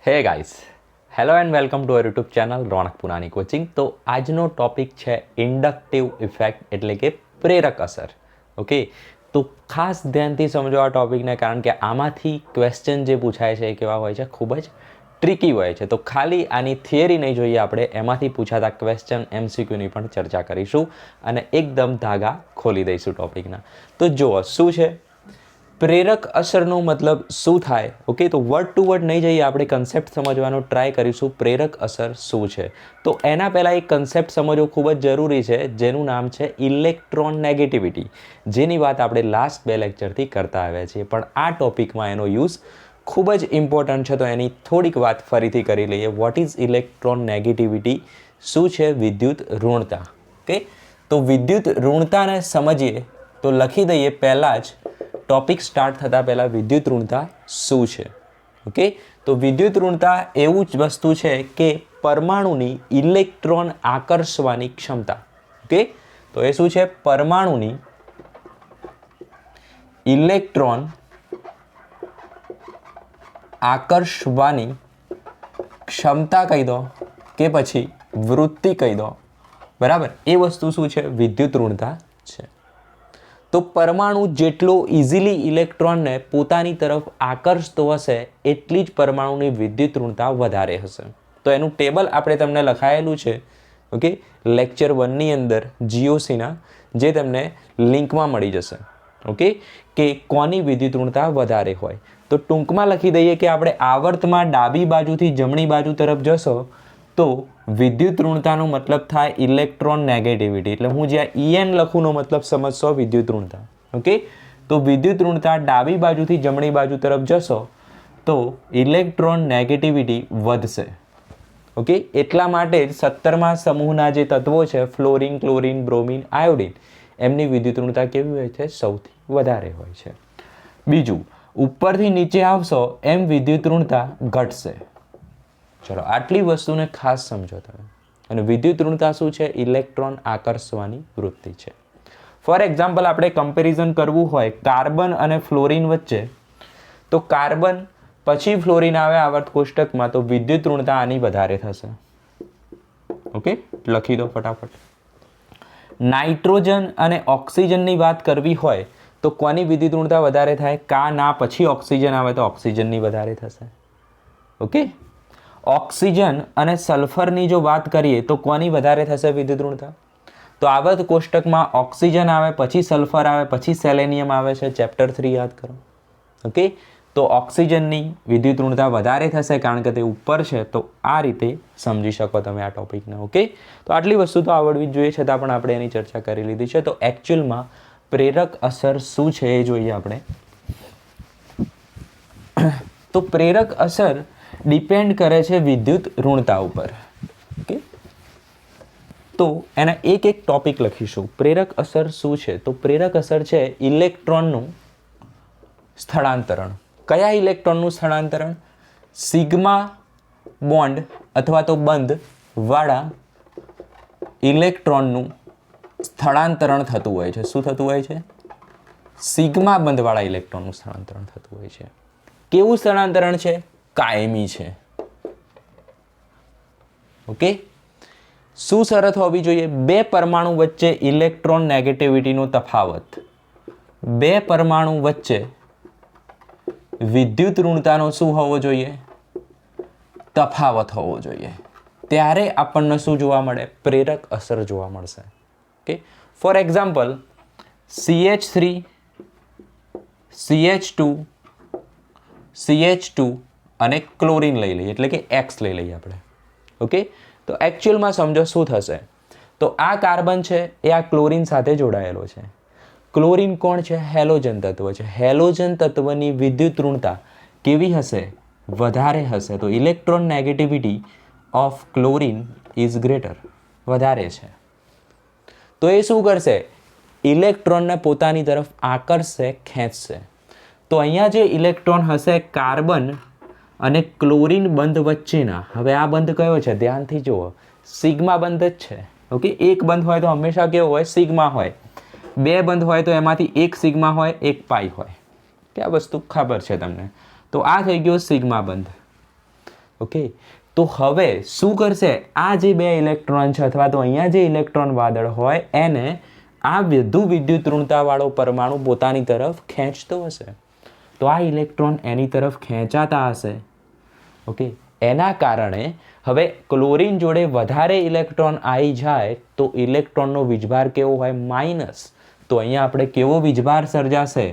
હે guys, hello and welcome to our YouTube channel Ronak Punani coaching. તો આજનો ટોપિક છે ઇન્ડક્ટિવ ઇફેક્ટ એટલે કે પ્રેરક અસર. ઓકે, તો ખાસ ધ્યાનથી સમજો આ ટોપિકને, કારણ કે આમાંથી ક્વેશ્ચન જે પૂછાય છે એ કેવા હોય છે, ખૂબ જ ટ્રિકી હોય છે. તો ખાલી આની થિયરી નહીં જોઈએ આપણે, એમાંથી પૂછાતા ક્વેશ્ચન MCQની પણ ચર્ચા કરીશું અને એકદમ ધાગા ખોલી દઈશું ટોપિકના. તો જુઓ શું છે પ્રેરક અસરનો મતલબ શું થાય. ઓકે, તો વર્ડ ટુ વર્ડ નહીં જઈએ, આપણે કન્સેપ્ટ સમજવાનો ટ્રાય કરીશું. પ્રેરક અસર શું છે, તો એના પહેલાં એક કન્સેપ્ટ સમજવો ખૂબ જ જરૂરી છે, જેનું નામ છે ઇલેક્ટ્રોન નેગેટિવિટી, જેની વાત આપણે લાસ્ટ 2 લેક્ચરથી કરતા આવ્યા છીએ. પણ આ ટોપિકમાં એનો યુઝ ખૂબ જ ઇમ્પોર્ટન્ટ છે, તો એની થોડીક વાત ફરીથી કરી લઈએ. What is electron negativity? શું છે વિદ્યુત ઋણતા? ઓકે, તો વિદ્યુત ઋણતાને સમજીએ તો લખી દઈએ પહેલાં જ ટોપિક સ્ટાર્ટ થતાં પહેલાં વિદ્યુત ઋણતા શું છે. ઓકે, તો વિદ્યુત ઋણતા એવું જ વસ્તુ છે કે પરમાણુની ઇલેક્ટ્રોન આકર્ષવાની ક્ષમતા. ઓકે, તો એ શું છે? પરમાણુની ઇલેક્ટ્રોન આકર્ષવાની ક્ષમતા કહી દો કે પછી વૃત્તિ કહી દો, બરાબર. એ વસ્તુ શું છે? વિદ્યુત ઋણતા છે. તો પરમાણુ જેટલો ઇઝીલી ઇલેક્ટ્રોનને પોતાની તરફ આકર્ષતો હશે એટલી જ પરમાણુની વિદ્યુત ઋણતા વધારે હશે. તો એનું ટેબલ આપણે તમને લખાયેલું છે, ઓકે, લેક્ચર 1ની અંદર GOCના, જે તમને લિંકમાં મળી જશે. ઓકે, કે કોની વિદ્યુત ઋણતા વધારે હોય. તો ટૂંકમાં લખી દઈએ કે આપણે આવર્તમાં ડાબી બાજુથી જમણી બાજુ તરફ જશો તો વિદ્યુત ઋણતાનો મતલબ થાય ઇલેક્ટ્રોન નેગેટિવિટી. એટલે હું જ્યાં EN લખુંનો મતલબ સમજશો વિદ્યુત ઋણતા. ઓકે, તો વિદ્યુત ઋણતા ડાબી બાજુથી જમણી બાજુ તરફ જશો તો ઇલેક્ટ્રોન નેગેટિવિટી વધશે. ઓકે, એટલા માટે જ 17મા સમૂહના જે તત્વો છે ફ્લોરિન, ક્લોરિન, બ્રોમિન, આયોડિન, એમની વિદ્યુત ઋણતા કેવી હોય છે? સૌથી વધારે હોય છે. બીજું, ઉપરથી નીચે આવશો એમ વિદ્યુત ઋણતા ઘટશે. ચલો, આટલી વસ્તુને ખાસ સમજો તમે. અને વિદ્યુત ઋણતા શું છે? ઇલેક્ટ્રોન આકર્ષવાની વૃત્તિ છે. ફોર એક્ઝામ્પલ, આપણે કમ્પેરિઝન કરવું હોય કાર્બન અને ફ્લોરિન વચ્ચે, તો કાર્બન પછી ફ્લોરિન આવે આવર્ત કોષ્ટકમાં, તો વિદ્યુત ઋણતા આની વધારે થશે. ઓકે, લખી દો ફટાફટ. નાઇટ્રોજન અને ઓક્સિજનની વાત કરવી હોય તો કોની વિદ્યુત ઋણતા વધારે થાય? કા ના પછી ઓક્સિજન આવે તો ઓક્સિજનની વધારે થશે. ઓકે, ઓક્સિજન અને સલ્ફરની જો વાત કરીએ તો કોની વધારે થશે વિદ્યુત ઋણતા? તો આવર્ત કોષ્ટકમાં ઓક્સિજન આવે, પછી સલ્ફર આવે, પછી સેલેનિયમ આવે છે. ચેપ્ટર 3 યાદ કરો. ઓકે, તો ઓક્સિજનની વિદ્યુત ઋણતા વધારે થશે કારણ કે તે ઉપર છે. તો આ રીતે સમજી શકો તમે આ ટોપિકને. ઓકે, તો આટલી વસ્તુ તો આવડવી જ જોઈએ, છતાં પણ આપણે એની ચર્ચા કરી લીધી છે. તો એકચ્યુઅલમાં પ્રેરક અસર શું છે એ જોઈએ આપણે. તો પ્રેરક અસર ડિપેન્ડ કરે છે વિદ્યુત ઋણતા ઉપર. ઓકે, તો એના એક એક ટોપિક લખીશું. પ્રેરક અસર શું છે? તો પ્રેરક અસર છે ઇલેક્ટ્રોનનું સ્થળાંતરણ. કયા ઇલેક્ટ્રોનનું સ્થળાંતરણ? સિગ્મા બોન્ડ અથવા તો બંધ વાળા ઇલેક્ટ્રોનનું સ્થળાંતરણ થતું હોય છે. શું થતું હોય છે? સિગ્મા બંધવાળા ઇલેક્ટ્રોનનું સ્થળાંતરણ થતું હોય છે. કેવું સ્થળાંતરણ છે? કાયમી છે. ઓકે, શું શરત હોવી જોઈએ? બે પરમાણુ વચ્ચે ઇલેક્ટ્રોન નેગેટિવિટીનો તફાવત, બે પરમાણુ વચ્ચે વિદ્યુત ઋણતાનો શું હોવો જોઈએ? તફાવત હોવો જોઈએ. ત્યારે આપણને શું જોવા મળે? પ્રેરક અસર જોવા મળશે. Okay, for example, CH3, CH2, CH2 અને ક્લોરિન લઈ લઈએ, એટલે કે X લઈ લઈએ આપણે. ઓકે, તો એકચ્યુઅલમાં સમજો શું થશે. તો આ કાર્બન છે એ આ ક્લોરિન સાથે જોડાયેલો છે. ક્લોરિન કોણ છે? હેલોજન તત્વ છે. હેલોજન તત્વની વિદ્યુત ઋણતા કેવી હશે? વધારે હશે. તો electron negativity of chlorine is greater, વધારે છે. તો એ શું કરશે? ઇલેક્ટ્રોનને પોતાની તરફ આકર્ષશે, ખેંચશે. તો અહીંયા જે ઇલેક્ટ્રોન હશે કાર્બન અને ક્લોરિન બંધ વચ્ચેના, હવે આ બંધ કયો છે? ધ્યાનથી જુઓ, સિગ્મા બંધ જ છે. ઓકે, એક બંધ હોય તો હંમેશા કેવો હોય? સિગ્મા હોય. બે બંધ હોય તો એમાંથી એક સિગ્મા હોય, એક પાઈ હોય. કે આ વસ્તુ ખબર છે તમને. તો આ થઈ ગયો સિગ્મા બંધ. ઓકે, તો હવે શું કરશે, આ જે બે ઇલેક્ટ્રોન છે અથવા તો અહીંયા જે ઇલેક્ટ્રોન વાદળ હોય એને આ વધુ વિદ્યુત ઋણતાવાળો પરમાણુ પોતાની તરફ ખેંચતો હશે. તો આ ઇલેક્ટ્રોન એની તરફ ખેંચાતા હશે. ઓકે, એના કારણે હવે ક્લોરીન જોડે વધારે ઇલેક્ટ્રોન આવી જાય તો ઇલેક્ટ્રોનનો વીજભાર કેવો હોય, માઇનસ. તો અહીંયા આપણે કેવો વીજભાર સર્જાશે,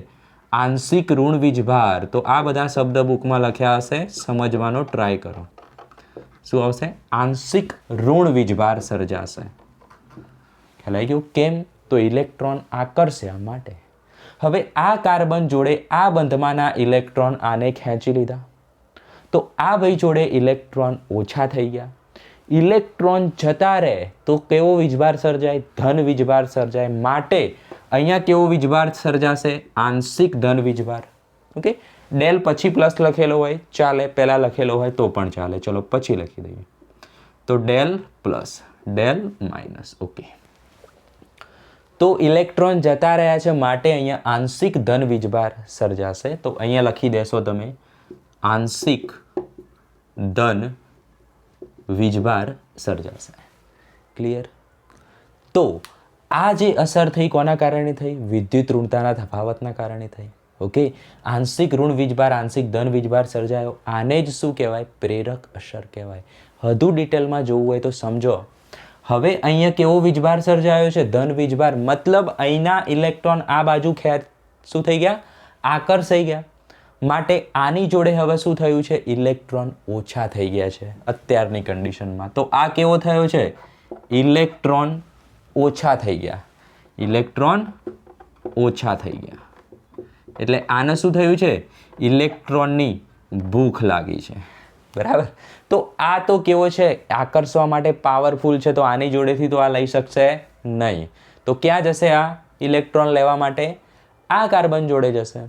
આંશિક ઋણ વીજભાર. તો આ બધા શબ્દ બુકમાં લખ્યા હશે, સમજવાનો ટ્રાય કરો. શું આવશે, આંશિક ઋણ વીજભાર સર્જાશે. ખ્યાલ આવી ગયું? કેમ, તો ઇલેક્ટ્રોન આકર્ષ્યા માટે. હવે આ કાર્બન જોડે આ બંધમાંના ઇલેક્ટ્રોન આને ખેંચી લીધા, તો આ ભાઈ જોડે ઇલેક્ટ્રોન ઓછા થઈ ગયા. ઇલેક્ટ્રોન જતા રહે તો કેવો વીજભાર સર્જાય, ધન વીજભાર સર્જાય. માટે અહીંયા કેવો વીજભાર સર્જાશે, આંશિક ધન વીજભાર. ઓકે, ડેલ પછી પ્લસ લખેલો હોય ચાલે, પહેલા લખેલો હોય તો પણ ચાલે. ચલો પછી લખી દઈએ. તો del plus del minus. Okay, તો ઇલેક્ટ્રોન જતા રહ્યા છે માટે અહીંયા આંશિક ધન વીજભાર સર્જાશે. તો અહીંયા લખી દેશો તમે આંશિક ધન વીજભાર સર્જાશે. ક્લિયર? તો આ જે અસર થઈ કોના કારણે થઈ, વિદ્યુત ઋણતાના તફાવતના કારણે થઈ. ઓકે, આંશિક ઋણ વીજભાર આંશિક ધન વીજભાર સર્જાયો. આને જ શું કહેવાય, પ્રેરક અસર કહેવાય. વધુ ડિટેલમાં જોવું હોય તો સમજો. હવે અહીંયા કેવો વીજભાર સર્જાયો છે, ધન વીજભાર. મતલબ અહીંના ઇલેક્ટ્રોન આ બાજુ શું થઈ ગયા, આકર્ષાઈ ગયા. માટે આની જોડે હવે શું થયું છે, ઇલેક્ટ્રોન ઓછા થઈ ગયા છે અત્યારની કન્ડિશનમાં. તો આ કેવો થયો છે, ઇલેક્ટ્રોન ઓછા થઈ ગયા. ઇલેક્ટ્રોન ઓછા થઈ ગયા એટલે આને શું થયું છે, ઇલેક્ટ્રોનની ભૂખ લાગી છે. બરાબર? તો આ તો કેવો છે, આકર્ષવા માટે પાવરફુલ છે. તો આની જોડેથી તો આ લઈ શકશે નહીં. તો ક્યાં જશે આ ઇલેક્ટ્રોન લેવા માટે, આ કાર્બન જોડે જશે.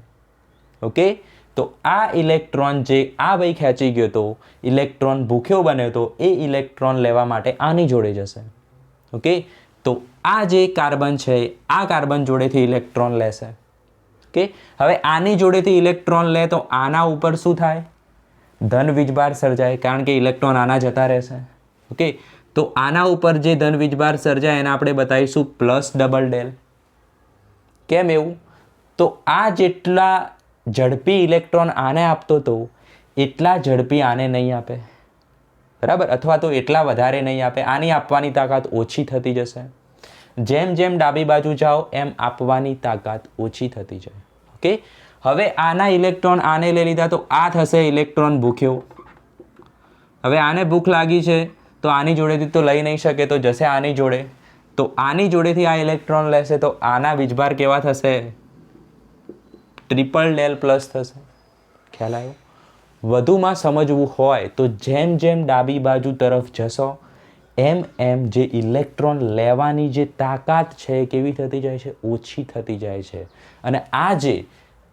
ઓકે, તો આ ઇલેક્ટ્રોન જે આ ભાઈ ખેંચી ગયો તો ઇલેક્ટ્રોન ભૂખ્યો બન્યો તો એ ઇલેક્ટ્રોન લેવા માટે આની જોડે જશે. ઓકે, તો આ જે કાર્બન છે આ કાર્બન જોડેથી ઇલેક્ટ્રોન લેશે. ઓકે, હવે આની જોડેથી ઇલેક્ટ્રોન લે તો આના ઉપર શું થાય, ધન વીજભાર સર્જાય, કારણ કે ઇલેક્ટ્રોન આના જતા રહેશે. ઓકે, તો આના ઉપર જે ધન વીજભાર સર્જાય એને આપણે બતાવીશું પ્લસ ડબલ ડેલ. કેમ એવું, તો આ જેટલા ઝડપી ઇલેક્ટ્રોન આને આપતો હતો એટલા ઝડપી આને નહીં આપે. બરાબર? અથવા તો એટલા વધારે નહીં આપે. આની આપવાની તાકાત ઓછી થતી જશે. જેમ જેમ ડાબી બાજુ જાઓ એમ આપવાની તાકાત ઓછી થતી જાય. ઓકે, હવે આના ઇલેક્ટ્રોન આને લઈ લીધા તો આ થશે ઇલેક્ટ્રોન ભૂખ્યો. હવે આને ભૂખ લાગી છે તો આની જોડેથી તો લઈ નહીં શકે, તો જશે આની જોડે. તો આની જોડેથી આ ઇલેક્ટ્રોન લેશે તો આના વીજભાર કેવા થશે, ટ્રિપલ ડેલ પ્લસ થશે. ખ્યાલ આવ્યો? વધુમાં સમજવું હોય તો જેમ જેમ ડાબી બાજુ તરફ જશો એમ એમ જે ઇલેક્ટ્રોન લેવાની જે તાકાત છે કેવી થતી જાય છે, ઓછી થતી જાય છે. અને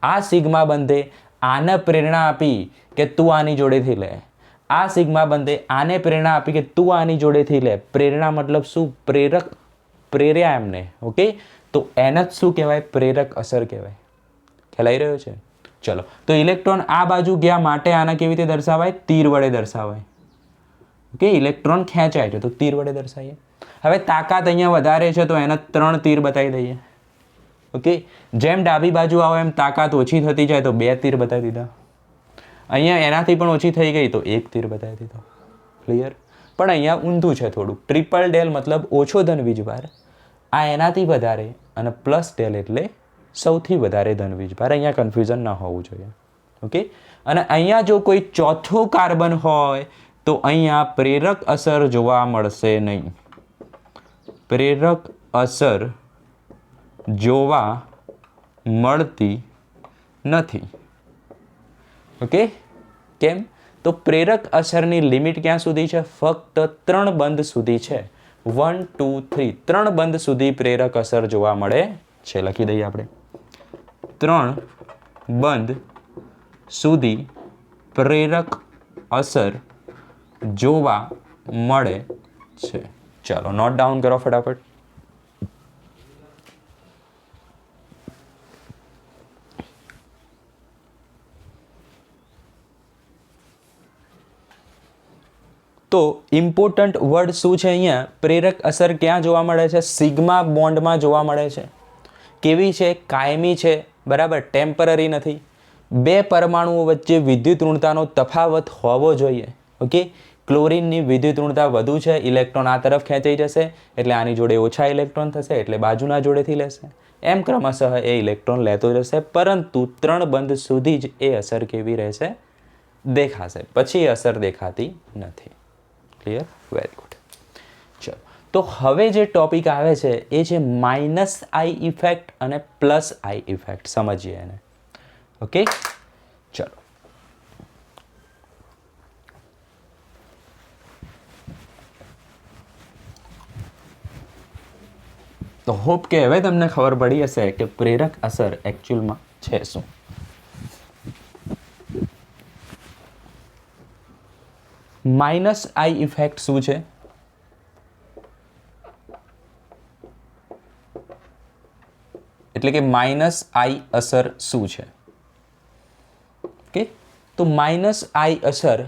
આ સિગ્મા બંધે આને પ્રેરણા આપી કે તું આની જોડેથી લે. આ સિગ્મા બંધે આને પ્રેરણા આપી કે તું આની જોડેથી લે. પ્રેરણા મતલબ શું, પ્રેર્યા એમને. ઓકે, તો એને જ શું કહેવાય, પ્રેરક અસર કહેવાય. ખ્યાલ આવી રહ્યો છે? ચલો, તો ઇલેક્ટ્રોન આ બાજુ ગયા માટે આને કેવી રીતે દર્શાવાય, તીર વડે દર્શાવાય. ઓકે, ઇલેક્ટ્રોન ખેંચાય છે તો તીર વડે દર્શાવીએ. હવે તાકાત અહીંયા વધારે છે તો એને 3 તીર બતાવી દઈએ. ઓકે, જેમ ડાબી બાજુ આવો એમ તાકાત ઓછી થતી જાય તો 2 તીર બતાવી દીધા. અહીંયા એનાથી પણ ઓછી થઈ ગઈ તો 1 તીર બતાવી દીધો. ક્લિયર? પણ અહીંયા ઊંધું છે થોડું. ટ્રિપલ ડેલ મતલબ ઓછો ધન વીજભાર, આ એનાથી વધારે, અને પ્લસ ડેલ એટલે સૌથી વધારે ધન વીજભાર. અહીંયા કન્ફ્યુઝન ના હોવું જોઈએ. ઓકે, અને અહીંયા જો કોઈ ચોથો કાર્બન હોય તો અહીંયા પ્રેરક અસર જોવા મળશે નહીં. પ્રેરક અસર જોવા મળતી નથી. ઓકે, કેમ, તો પ્રેરક અસરની લિમિટ ક્યાં સુધી છે, ફક્ત 3 બંધ સુધી છે. 1 2 3 3 બંધ સુધી પ્રેરક અસર જોવા મળે છે. લખી દઈએ આપણે 3 બંધ સુધી પ્રેરક અસર જોવા મળે છે. ચાલો નોટ ડાઉન કરો ફટાફટ. તો ઇમ્પોર્ટન્ટ વર્ડ શું છે અહીંયા? પ્રેરક અસર ક્યાં જોવા મળે છે? સિગ્મા બોન્ડમાં જોવા મળે છે. કેવી છે? કાયમી છે, બરાબર, ટેમ્પરરી નથી. બે પરમાણુઓ વચ્ચે વિદ્યુત ઋણતાનો તફાવત હોવો જોઈએ. ઓકે, ક્લોરીનની વિદ્યુત ઋણતા વધુ છે, ઇલેક્ટ્રોન આ તરફ ખેંચાઈ જશે, એટલે આની જોડે ઓછા ઇલેક્ટ્રોન થશે, એટલે બાજુના જોડેથી લેશે. એમ ક્રમશઃ એ ઇલેક્ટ્રોન લેતો જશે, પરંતુ 3 બંધ સુધી જ એ અસર કેવી રહેશે? દેખાશે. પછી અસર દેખાતી નથી. ક્લિયર? Very good. ચલો, તો હવે જે ટોપિક આવે છે એ છે માઇનસ આઈ ઇફેક્ટ અને પ્લસ આઈ ઇફેક્ટ. સમજીએ એને. ઓકે, ચલો. તો હોપ કે હવે તમને ખબર પડી હશે કે પ્રેરક અસર એકચ્યુઅલમાં છે શું. માઇનસ આઈ ઇફેક્ટ શું છે? એટલે કે માઇનસ આઈ અસર શું છે? ઓકે, તો માઇનસ આઈ અસર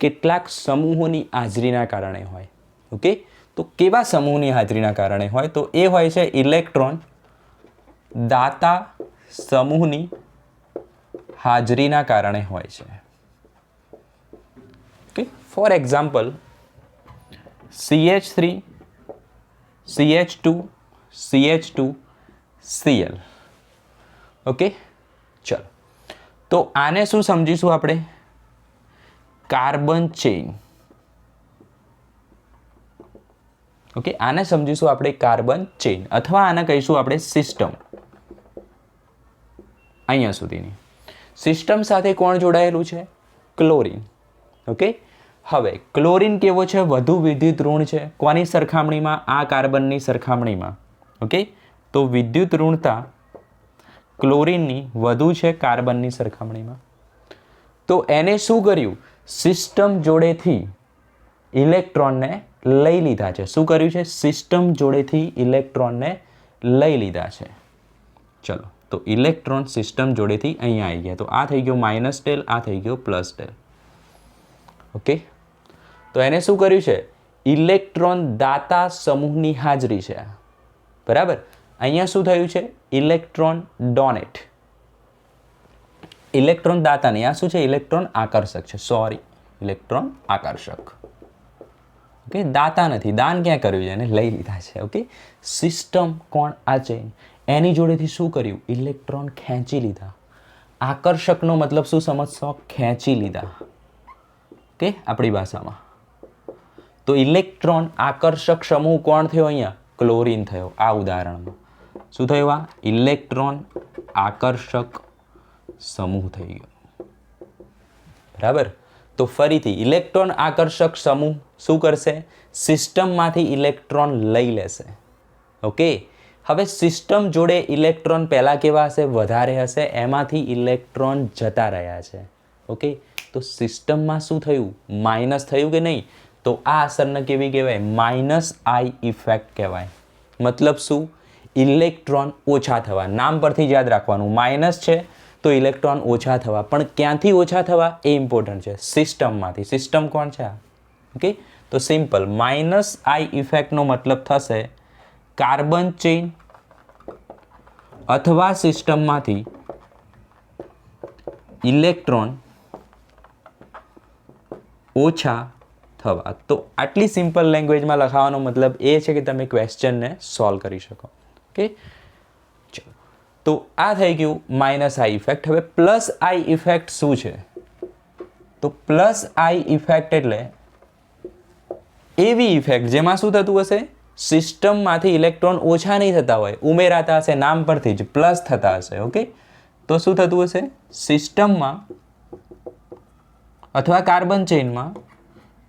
કેટલાક સમૂહોની હાજરીના કારણે હોય. ઓકે, તો કેવા સમૂહની હાજરીના કારણે હોય? તો એ હોય છે ઇલેક્ટ્રોન દાતા સમૂહની હાજરીના કારણે હોય છે. Okay, for example CH3 CH2 CH2 Cl. Okay, ચલો, તો આને શું સમજીશું આપણે? Carbon chain. ઓકે, આને સમજીશું આપણે કાર્બન ચેઇન, અથવા આને કહીશું આપણે સિસ્ટમ. અહીંયા સુધીની સિસ્ટમ સાથે કોણ જોડાયેલું છે? ક્લોરીન. ઓકે, હવે ક્લોરીન કેવો છે? વધુ વિદ્યુત ઋણ છે. કોની સરખામણીમાં? આ કાર્બનની સરખામણીમાં. ઓકે, તો વિદ્યુત ઋણતા ક્લોરીનની વધુ છે કાર્બનની સરખામણીમાં. તો એને શું કર્યું? સિસ્ટમ જોડેથી ઇલેક્ટ્રોનને લઈ લીધા છે. શું કર્યું છે? સિસ્ટમ જોડેથી ઇલેક્ટ્રોનને લઈ લીધા છે. ચલો, તો ઇલેક્ટ્રોન સિસ્ટમ જોડેથી અહીંયા આવી ગયા. તો આ થઈ ગયો માઇનસ ડેલ, આ થઈ ગયો પ્લસ ડેલ. ઓકે, તો એને શું કર્યું છે? ઇલેક્ટ્રોન દાતા સમૂહની હાજરી છે, બરાબર. અહીંયા શું થયું છે? Electron donate. ઇલેક્ટ્રોન દાતા નહીં, આ શું છે? ઇલેક્ટ્રોન આકર્ષક છે. સોરી, ઇલેક્ટ્રોન આકર્ષક. ઓકે, દાતા નથી. દાન ક્યાં કર્યું છે? એને લઈ લીધા છે. ઓકે, સિસ્ટમ કોણ? આ ચેઇન. એની જોડેથી શું કર્યું? ઇલેક્ટ્રોન ખેંચી લીધા. આકર્ષકનો મતલબ શું સમજશો? ખેંચી લીધા. ઓકે, આપણી ભાષામાં. તો ઇલેક્ટ્રોન આકર્ષક સમૂહ કોણ થયો અહીંયા? ક્લોરીન થયો. આ ઉદાહરણમાં શું થયું? આ ઇલેક્ટ્રોન આકર્ષક સમૂહ થઈ ગયો, બરાબર. તો ફરીથી ઇલેક્ટ્રોન આકર્ષક સમૂહ શું કરશે? સિસ્ટમમાંથી ઇલેક્ટ્રોન લઈ લેશે. ઓકે, હવે સિસ્ટમ જોડે ઇલેક્ટ્રોન પહેલાં કેવા હશે? વધારે હશે. એમાંથી ઇલેક્ટ્રોન જતા રહ્યા છે. ઓકે, તો સિસ્ટમમાં શું થયું? માઇનસ થયું કે નહીં? તો આ અસરને કેવી કહેવાય? માઇનસ આઈ ઇફેક્ટ કહેવાય. મતલબ શું? ઇલેક્ટ્રોન ઓછા થવા. નામ પરથી યાદ રાખવાનું, માઇનસ છે તો ઇલેક્ટ્રોન ઓછા થવા. પણ ક્યાંથી ઓછા થવા એ ઇમ્પોર્ટન્ટ છે. સિસ્ટમમાંથી. સિસ્ટમ કોણ છે? ઓકે, તો સિમ્પલ માઇનસ આઈ ઇફેક્ટનો મતલબ થશે કાર્બન ચેઇન અથવા સિસ્ટમમાંથી ઇલેક્ટ્રોન ઓછા થવા. તો આટલી સિમ્પલ લેંગ્વેજમાં લખાવાનો મતલબ એ છે કે તમે ક્વેશ્ચનને સોલ્વ કરી શકો. ઓકે, ચલો, તો આ થઈ ગયું માઇનસ આઈ ઇફેક્ટ. હવે પ્લસ આઈ ઇફેક્ટ શું છે? તો પ્લસ આઈ ઇફેક્ટ એટલે એવી ઇફેક્ટ જેમાં શું થતું હશે? સિસ્ટમમાંથી ઇલેક્ટ્રોન ઓછા નહીં થતા હોય, ઉમેરાતા હશે. નામ પરથી જ પ્લસ થતા હશે. ઓકે, તો શું થતું હશે? સિસ્ટમમાં અથવા કાર્બન ચેઇનમાં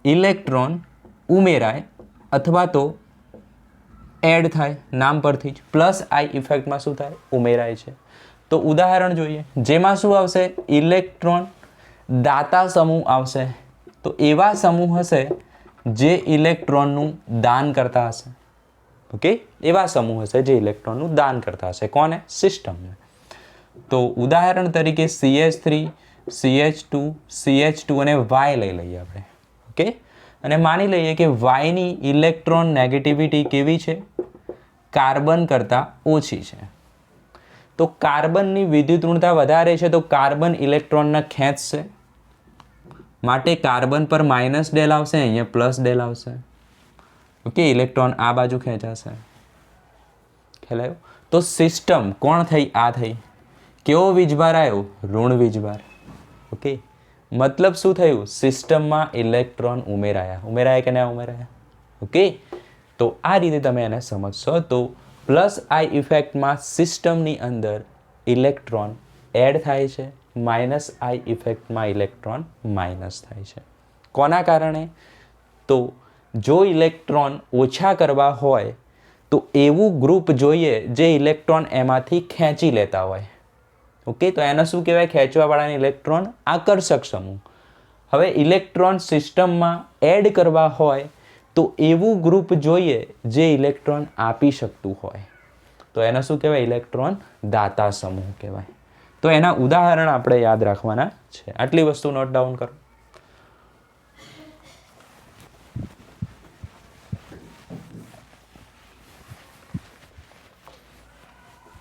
ઇલેક્ટ્રોન ઉમેરાય અથવા તો એડ થાય. નામ પરથી જ પ્લસ આઈ ઇફેક્ટમાં શું થાય? ઉમેરાય છે. તો ઉદાહરણ જોઈએ, જેમાં શું આવશે? ઇલેક્ટ્રોન દાતા સમૂહ આવશે. તો એવા સમૂહ હશે જે ઇલેક્ટ્રોનનું દાન કરતા હશે. ઓકે, એવા સમૂહ હશે જે ઇલેક્ટ્રોનનું દાન કરતા હશે. કોને? સિસ્ટમને. તો ઉદાહરણ તરીકે CH3 CH2 CH2 અને Y લઈ લઈએ આપણે. ઓકે, અને માની લઈએ કે વાયની ઇલેક્ટ્રોન નેગેટિવિટી કેવી છે, કાર્બન કરતાં ઓછી છે. તો કાર્બનની વિદ્યુત ઋણતા વધારે છે તો કાર્બન ઇલેક્ટ્રોનને ખેંચશે, માટે કાર્બન પર માઇનસ ડેલ આવશે, અહીંયા પ્લસ ડેલ આવશે. ઓકે, ઇલેક્ટ્રોન આ બાજુ ખેંચાશે. ખ્યાલ આવ્યો? તો સિસ્ટમ કોણ થઈ? આ થઈ. કેવો વીજભાર આવ્યો? ઋણ વીજભાર. ઓકે, મતલબ શું થયું? સિસ્ટમમાં ઇલેક્ટ્રોન ઉમેરાયા કે ના ઉમેરાયા? ઓકે, તો આ રીતે તમે એને સમજશો. તો પ્લસ આઈ ઇફેક્ટમાં સિસ્ટમની અંદર ઇલેક્ટ્રોન એડ થાય છે, માઇનસ આઈ ઇફેક્ટમાં ઇલેક્ટ્રોન માઇનસ થાય છે. કોના કારણે? તો જો ઇલેક્ટ્રોન ઓછા કરવા હોય તો એવું ગ્રુપ જોઈએ જે ઇલેક્ટ્રોન એમાંથી ખેંચી લેતા હોય. ઓકે, તો એને શું કહેવાય? ખેંચવાવાળાને ઇલેક્ટ્રોન આકર્ષક સમૂહ. હવે ઇલેક્ટ્રોન સિસ્ટમમાં એડ કરવા હોય તો એવું ગ્રુપ જોઈએ જે ઇલેક્ટ્રોન આપી શકતું હોય, તો એને શું કહેવાય? ઇલેક્ટ્રોન દાતા સમૂહ કહેવાય. તો એના ઉદાહરણ આપણે યાદ રાખવાના છે. આટલી વસ્તુ નોટ ડાઉન કરો.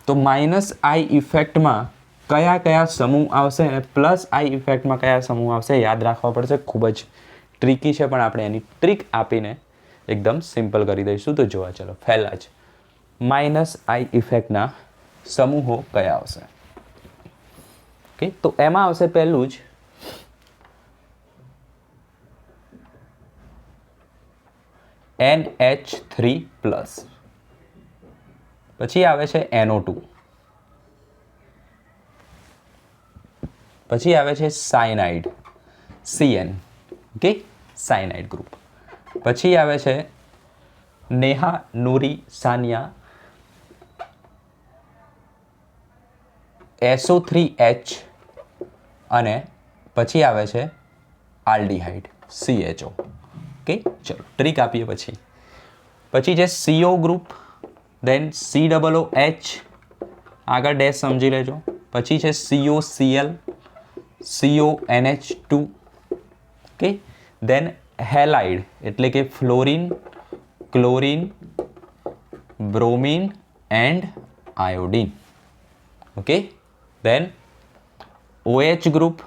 તો માઇનસ આઈ ઇફેક્ટમાં કયા કયા સમૂહ આવશે અને પ્લસ આઈ ઇફેક્ટમાં કયા સમૂહ આવશે યાદ રાખવા પડશે. ખૂબ જ ટ્રિકી છે, પણ આપણે એની ટ્રીક આપીને એકદમ સિમ્પલ કરી દઈશું. તો જોવા ચલો, પહેલાં જ માઇનસ આઈ ઇફેક્ટના સમૂહો કયા આવશે? ઓકે, તો એમાં આવશે પહેલું જ NH3+, પછી આવે છે NO2, પછી આવે છે cyanide CN. Okay, cyanide group. પછી આવે છે નેહા નૂરી સાનિયા SO3H, અને પછી આવે છે આલ્ડીહાઇડ CHO. ઓકે, ચલો ટ્રીક આપીએ. પછી છે CO ગ્રુપ, દેન COOH, આગળ ડેશ સમજી લેજો. પછી છે COCl, CONH2. ઓકે, દેન હેલાઇડ એટલે કે fluorine, chlorine, bromine and iodine. Okay, then OH group,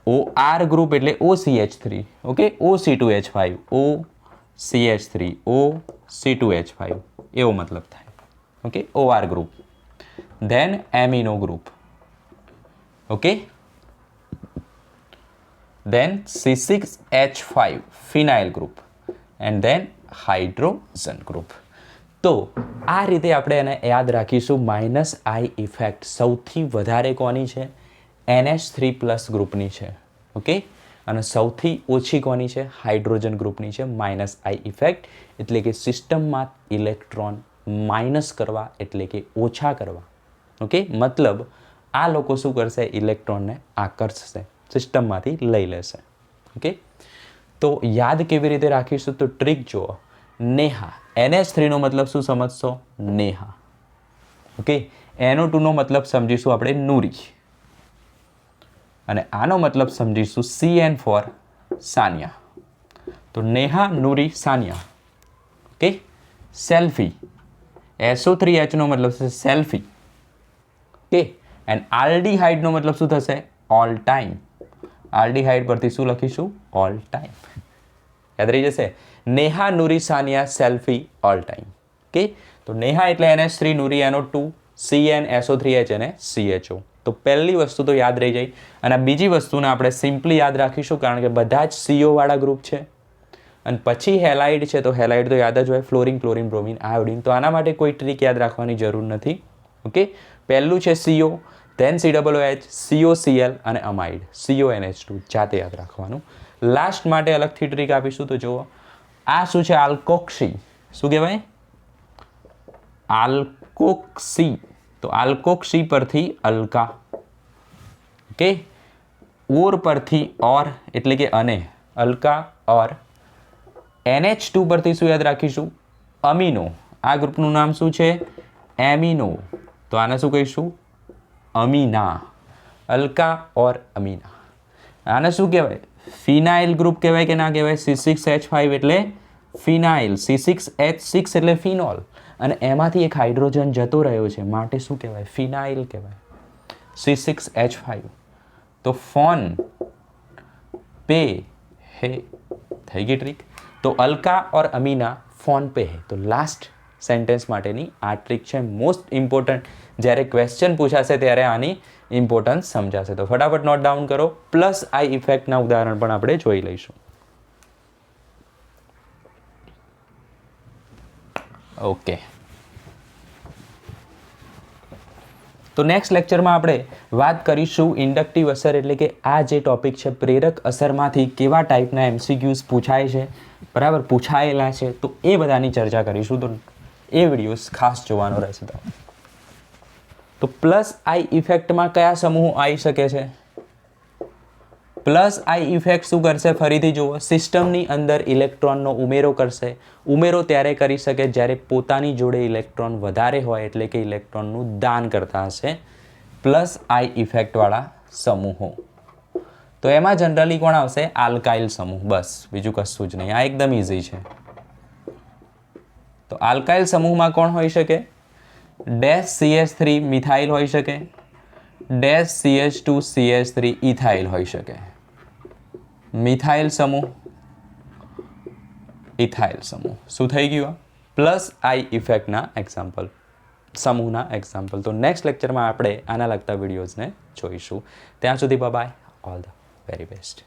OR group એટલે OCH3. Okay, OC2H5, OCH3, OC2H5 એવો મતલબ થાય. Okay, OR group. Then amino group. Okay, then C6H5 phenyl group and then hydrogen group. તો આ રીતે આપણે એને યાદ રાખીશું. માઇનસ આઈ ઇફેક્ટ સૌથી વધારે કોની છે? NH3+ ગ્રુપની છે. ઓકે, અને સૌથી ઓછી કોની છે? હાઇડ્રોજન ગ્રુપની છે. માઇનસ આઈ ઇફેક્ટ એટલે કે સિસ્ટમમાં ઇલેક્ટ્રોન માઇનસ કરવા એટલે કે ઓછા કરવા. ઓકે, મતલબ આ લોકો શું કરશે? ઇલેક્ટ્રોનને આકર્ષશે, સિસ્ટમમાંથી લઈ લેશે. ઓકે, તો યાદ કેવી રીતે રાખીશું? તો ટ્રીક જુઓ. નેહા, NH3 નો મતલબ શું સમજશો? નેહા. ઓકે, NO2 નો મતલબ સમજીશું આપણે નૂરી, અને આનો મતલબ સમજીશું CN ફોર સાનિયા. તો Neha, Noori, Saniya. Okay, selfie, SO3H નો મતલબ છે સેલ્ફી. ઓકે, એન્ડ આલ્ડીહાઇડ નો મતલબ શું થશે? All time. આલ્ડીહાઇડ પરથી શું લખીશું? All time. યાદ રહી જશે. Neha, Noori, Saniya, selfie, all time. Okay, તો નેહા એટલે NH3, Noori NO2, CN SO3H અને CHO. તો પહેલી વસ્તુ તો યાદ રહી જાય. અને બીજી વસ્તુને આપણે સિમ્પલી યાદ રાખીશું, કારણ કે બધા જ CO વાળા ગ્રુપ છે. અને પછી હેલાઇડ છે, તો હેલાઇડ તો યાદ જ હોય, ફ્લોરિન, ક્લોરિન, બ્રોમિન, આયોડિન. તો આના માટે કોઈ ટ્રીક યાદ રાખવાની જરૂર નથી. ઓકે, પહેલું છે CO, then COOH, COCl અને અમાઇડ CONH2. જાતે યાદ રાખવાનું. લાસ્ટ માટે અલગથી ટ્રીક આપીશું. તો જુઓ, આ શું છે? આલ્કોક્સી. શું કહેવાય? આલ્કોક્સી. તો આલ્કોક્સી પરથી અલ્કા. ઓકે, ઓર પરથી ઓર એટલે કે અને, અલ્કા ઓર. NH2 પરથી શું યાદ રાખીશું? અમીનો. આ ગ્રુપનું નામ શું છે? એમિનો. તો આને શું કહીશું? અમીના. અલ્કા ઓર અમીના. આને શું કહેવાય? ફિનાઇલ ગ્રુપ કહેવાય કે ના કહેવાય? C6H5 એટલે ફિનાઇલ, C6H6 એટલે ફિનોલ, અને એમાંથી એક હાઇડ્રોજન જતો રહ્યો છે માટે શું કહેવાય? ફિનાઇલ કહેવાય, C6H5. તો ફોન पे है, થઈ ગઈ ટ્રીક. તો અલ્કા और અમીના ફોન पे है. તો લાસ્ટ સેન્ટેન્સ માટેની આ ટ્રીક છે, મોસ્ટ ઇમ્પોર્ટન્ટ. જ્યારે ક્વેશ્ચન પૂછાશે ત્યારે આની ઇમ્પોર્ટન્સ સમજાશે. તો ફટાફટ નોટ ડાઉન કરો. પ્લસ આઈ ઇફેક્ટના ઉદાહરણ પણ આપણે જોઈ લઈશું. ઓકે, તો નેક્સ્ટ લેક્ચરમાં આપણે વાત કરીશું ઇન્ડક્ટિવ અસર, એટલે કે આ જે ટોપિક છે પ્રેરક અસરમાંથી કેવા ટાઈપના MCQs પૂછાય છે, બરાબર, પૂછાયેલા છે, તો એ બધાની ચર્ચા કરીશું. તો એ વિડીયોઝ ખાસ જોવાનો રહેશે. તો પ્લસ આઈ ઇફેક્ટમાં કયા સમૂહ આવી શકે છે? પ્લસ આઈ ઇફેક્ટ શું કરશે? ફરીથી જુઓ, સિસ્ટમની અંદર ઇલેક્ટ્રોનનો ઉમેરો કરશે. ઉમેરો ત્યારે કરી શકે જ્યારે પોતાની જોડે ઇલેક્ટ્રોન વધારે હોય, એટલે કે ઇલેક્ટ્રોનનું દાન કરતા હશે પ્લસ આઈ ઇફેક્ટવાળા સમૂહો. તો એમાં જનરલી કોણ આવશે? આલ્કાઇલ સમૂહ. બસ, બીજું કશું જ નહીં. આ એકદમ ઇઝી છે. તો આલ્કાઇલ સમૂહમાં કોણ હોઈ શકે? ડેશ CH3 મિથાઇલ હોઈ શકે, ડેશ CH2 CH3 ઇથાઇલ હોઈ શકે. મિથાઇલ સમૂહ, ઇથાઇલ સમૂહ. શું થઈ ગયું? પ્લસ આઈ ઇફેક્ટના એક્ઝામ્પલ, સમૂહના એક્ઝામ્પલ. તો નેક્સ્ટ લેક્ચરમાં આપણે આના લગતા વિડીયોઝને જોઈશું. ત્યાં સુધી bye, all the very best.